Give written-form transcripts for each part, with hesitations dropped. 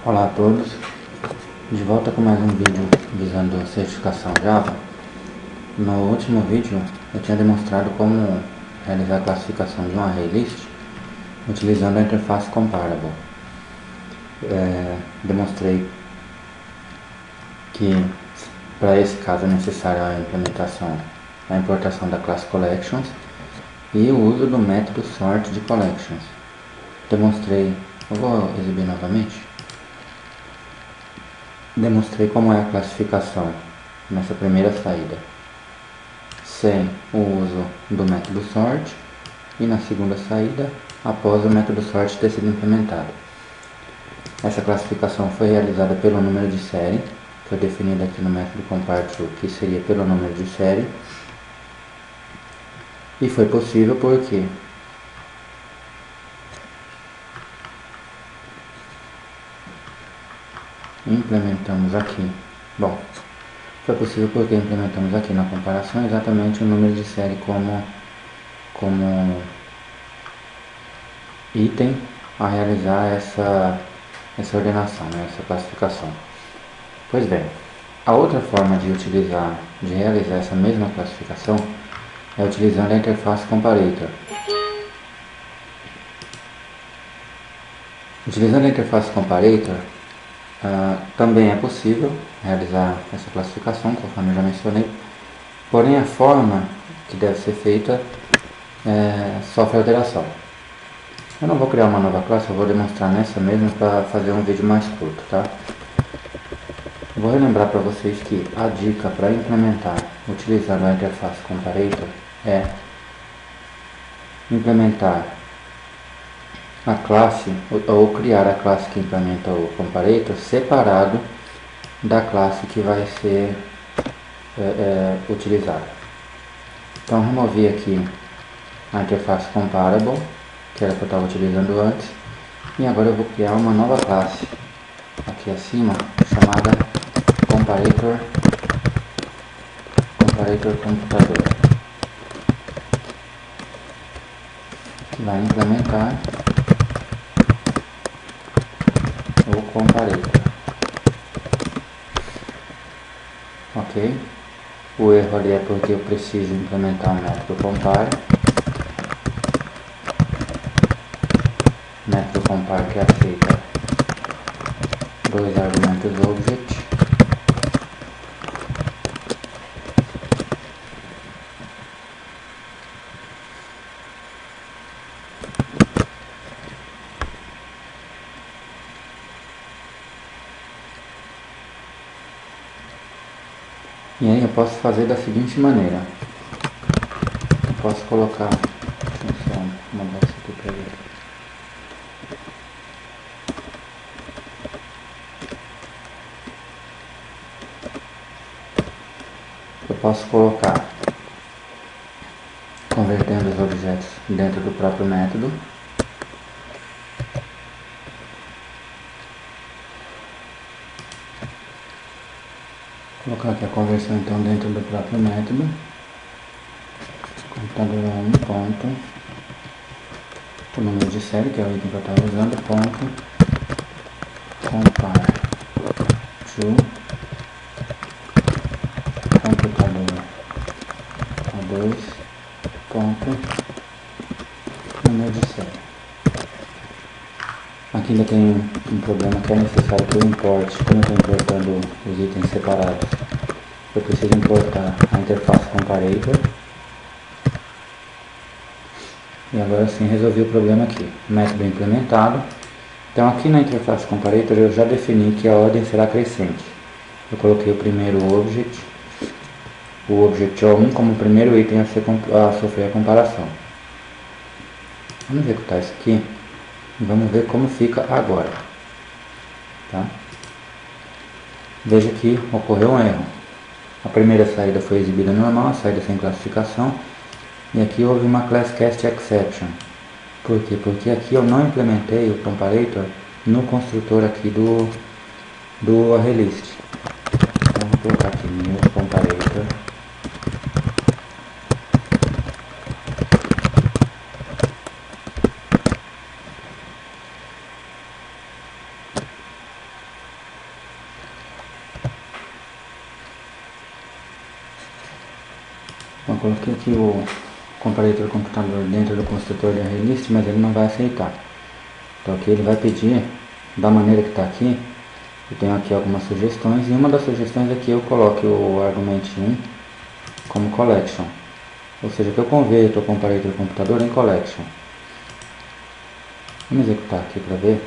Olá a todos, de volta com mais um vídeo visando a certificação Java. No último vídeo eu tinha demonstrado como realizar a classificação de um array list utilizando a interface comparable. Demonstrei que para esse caso é necessária a importação da classe collections e o uso do método sort de collections. Eu vou exibir novamente. Demonstrei como é a classificação nessa primeira saída, sem o uso do método sort, e na segunda saída, após o método sort ter sido implementado. Essa classificação foi realizada pelo número de série, foi definido aqui no método compare_to, que seria pelo número de série, e foi possível porque implementamos aqui na comparação exatamente o número de série como item a realizar essa ordenação, essa classificação. Pois bem, a outra forma de realizar essa mesma classificação é utilizando a interface comparator. Utilizando a interface comparator, também é possível realizar essa classificação, conforme eu já mencionei, porém a forma que deve ser feita sofre alteração. Eu não vou criar uma nova classe, eu vou demonstrar nessa mesma para fazer um vídeo mais curto, tá? Vou relembrar para vocês que a dica para implementar utilizando a interface comparator é implementar a classe ou criar a classe que implementa o comparator separado da classe que vai ser utilizada. Então removi aqui a interface comparable, que era a que eu estava utilizando antes, e agora eu vou criar uma nova classe aqui acima chamada comparator computador, que vai implementar o comparator. Ok? O erro ali é porque eu preciso implementar o método compare. Método compare que aceita dois argumentos object. E aí eu posso fazer da seguinte maneira. Eu posso colocar, deixa eu só mudar isso aqui para ver. Eu posso colocar, convertendo os objetos dentro do próprio método. Colocar aqui a conversão então dentro do próprio método. Computador 1 ponto, o número de série, que é o item que eu estava usando, ponto compare to computador A2 ponto número de série. Aqui ainda tem um problema que é necessário que eu importe. Como eu estou importando os itens separados, eu preciso importar a interface comparator. E agora sim resolvi o problema aqui. Método implementado. Então aqui na interface comparator eu já defini que a ordem será crescente. Eu coloquei o primeiro object, o object O1 como o primeiro item a sofrer a comparação. Vamos executar isso aqui e vamos ver como fica agora. Tá? Veja que ocorreu um erro. A primeira saída foi exibida normal, a saída sem classificação. E aqui houve uma classCast exception. Por quê? Porque aqui eu não implementei o comparator no construtor aqui do array list. Então vou colocar aqui new comparator. Bom, coloquei aqui o comparator computador dentro do construtor de arraylist, mas ele não vai aceitar. Então aqui ele vai pedir, da maneira que está aqui, eu tenho aqui algumas sugestões, e uma das sugestões é que eu coloque o argument1 como collection. Ou seja, que eu converto o comparator computador em collection. Vamos executar aqui para ver.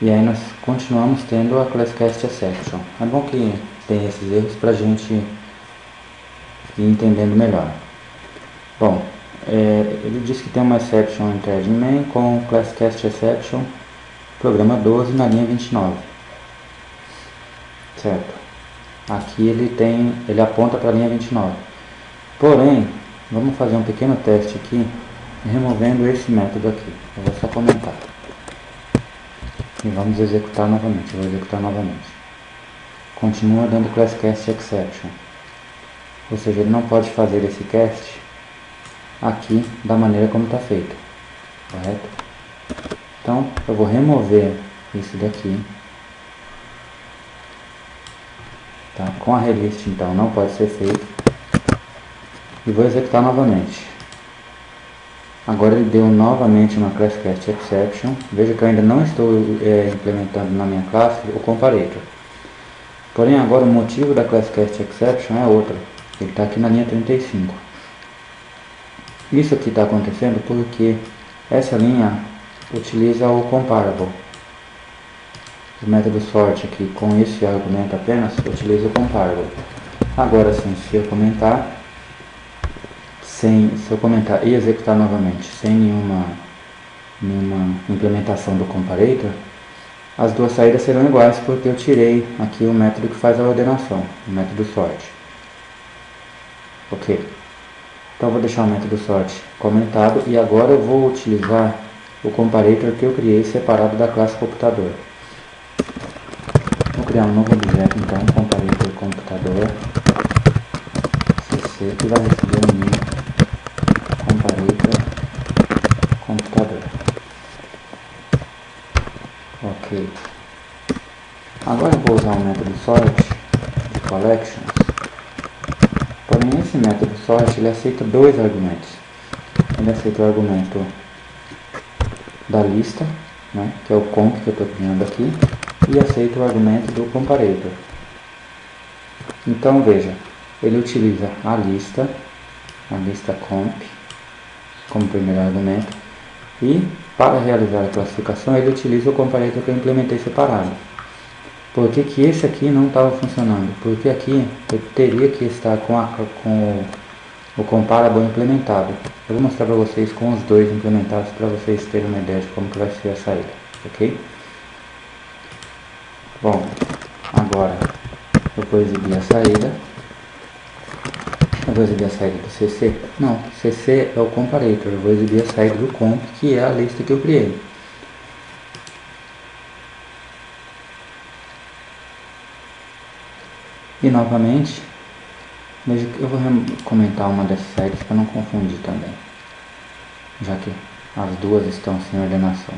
E aí nós continuamos tendo a ClassCastException. É bom que tem esses erros para a gente ir entendendo melhor. Bom, ele diz que tem uma exception em thread main com ClassCastException, programa 12 na linha 29. Certo? Aqui ele aponta para a linha 29. Porém, vamos fazer um pequeno teste aqui, removendo esse método aqui. Eu vou só comentar. E vamos executar novamente. Eu vou executar novamente. Continua dando ClassCastException. Ou seja, ele não pode fazer esse cast aqui da maneira como está feito. Correto? Então, eu vou remover isso daqui. Tá? Com a arraylist, então, não pode ser feito. E vou executar novamente. Agora ele deu novamente uma ClassCastException. Veja que eu ainda não estou implementando na minha classe o comparator. Porém agora o motivo da ClassCastException é outro. Ele está aqui na linha 35. Isso aqui está acontecendo porque essa linha utiliza o comparable. O método sort aqui com esse argumento apenas utiliza o comparable. Agora sim, se eu comentar e executar novamente sem nenhuma implementação do comparator, as duas saídas serão iguais porque eu tirei aqui o método que faz a ordenação, o método sort. Ok? Então eu vou deixar o método sort comentado e agora eu vou utilizar o comparator que eu criei separado da classe computador. Vou criar um novo objeto então, comparator computador cc, que vai receber o nome comparator computador. Ok. Agora eu vou usar o método sort de collections. Porém esse método sort ele aceita dois argumentos. Ele aceita o argumento da lista, né, que é o comp que eu estou criando aqui, e aceita o argumento do comparator. Então veja, ele utiliza a lista comp como primeiro argumento, e para realizar a classificação ele utiliza o comparator que eu implementei separado. Por que que esse aqui não estava funcionando? Porque aqui eu teria que estar com o comparable implementado. Eu vou mostrar para vocês com os dois implementados para vocês terem uma ideia de como que vai ser a saída, ok? Bom, agora eu vou exibir a saída. Eu vou exibir a saída do CC? Não, CC é o comparator. Eu vou exibir a saída do comp, que é a lista que eu criei. E novamente, eu vou comentar uma dessas saídas para não confundir também, já que as duas estão sem ordenação.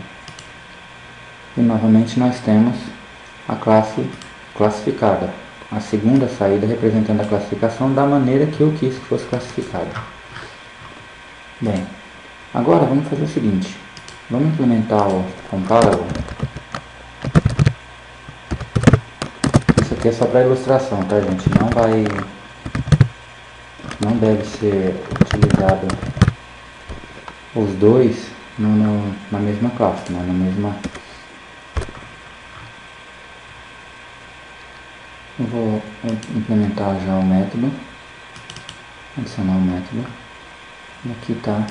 E novamente nós temos a classe classificada, a segunda saída representando a classificação da maneira que eu quis que fosse classificada. Bem, agora vamos fazer o seguinte, vamos implementar o comparable. Isso aqui é só para ilustração, tá gente? Não deve ser utilizado os dois na mesma classe, né? Eu vou implementar já o método, adicionar o método, e aqui está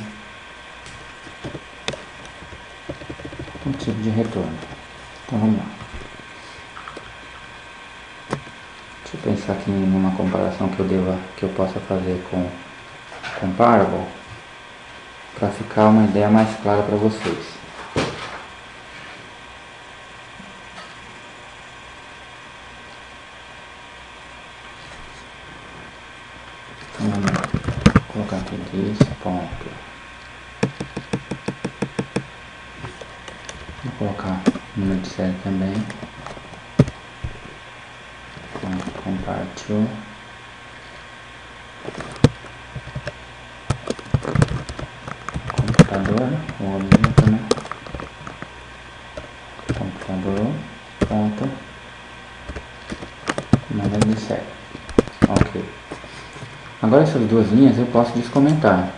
o tipo de retorno. Então vamos lá. Deixa eu pensar aqui numa comparação que eu possa fazer com comparable, para ficar uma ideia mais clara para vocês. Vamos colocar aqui this ponto. Vou colocar o número de série também. Compare to computador, ponto, número de série. Ok. Agora essas duas linhas eu posso descomentar.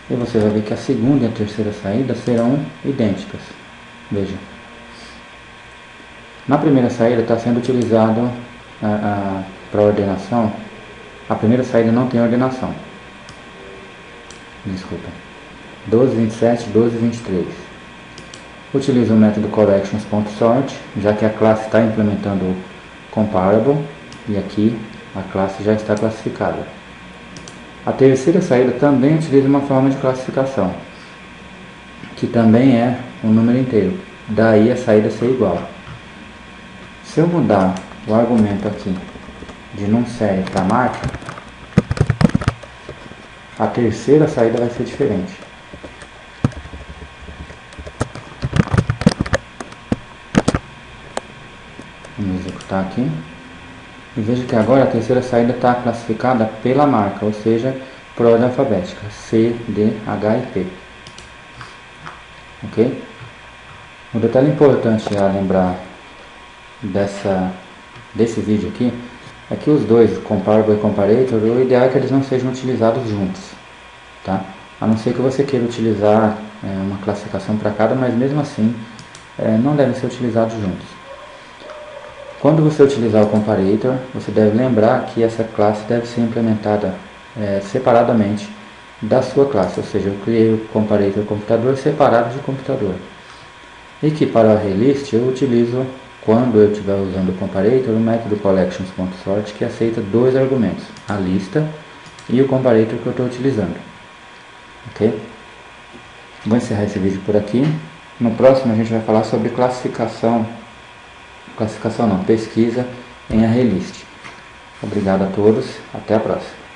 E você vai ver que a segunda e a terceira saída serão idênticas. Veja. Na primeira saída está sendo utilizado para ordenação. A primeira saída não tem ordenação. Desculpa. 12, 27, 12, 23. Utilizo o método collections.sort, já que a classe está implementando o comparable e aqui a classe já está classificada. A terceira saída também utiliza uma forma de classificação, que também é um número inteiro. Daí a saída ser igual. Se eu mudar o argumento aqui de num série para marca, a terceira saída vai ser diferente. Vamos executar aqui. E veja que agora a terceira saída está classificada pela marca, ou seja, por ordem alfabética, C, D, H e P. Ok? Um detalhe importante a lembrar desse vídeo aqui é que os dois, comparable e comparator, o ideal é que eles não sejam utilizados juntos, tá? A não ser que você queira utilizar uma classificação para cada, mas mesmo assim não devem ser utilizados juntos. Quando você utilizar o comparator, você deve lembrar que essa classe deve ser implementada separadamente da sua classe, ou seja, eu criei o comparator computador separado de computador. E que para o ArrayList eu utilizo, quando eu estiver usando o comparator, o método collections.sort, que aceita dois argumentos, a lista e o comparator que eu estou utilizando. Ok? Vou encerrar esse vídeo por aqui. No próximo a gente vai falar sobre pesquisa em ArrayList. Obrigado a todos, até a próxima.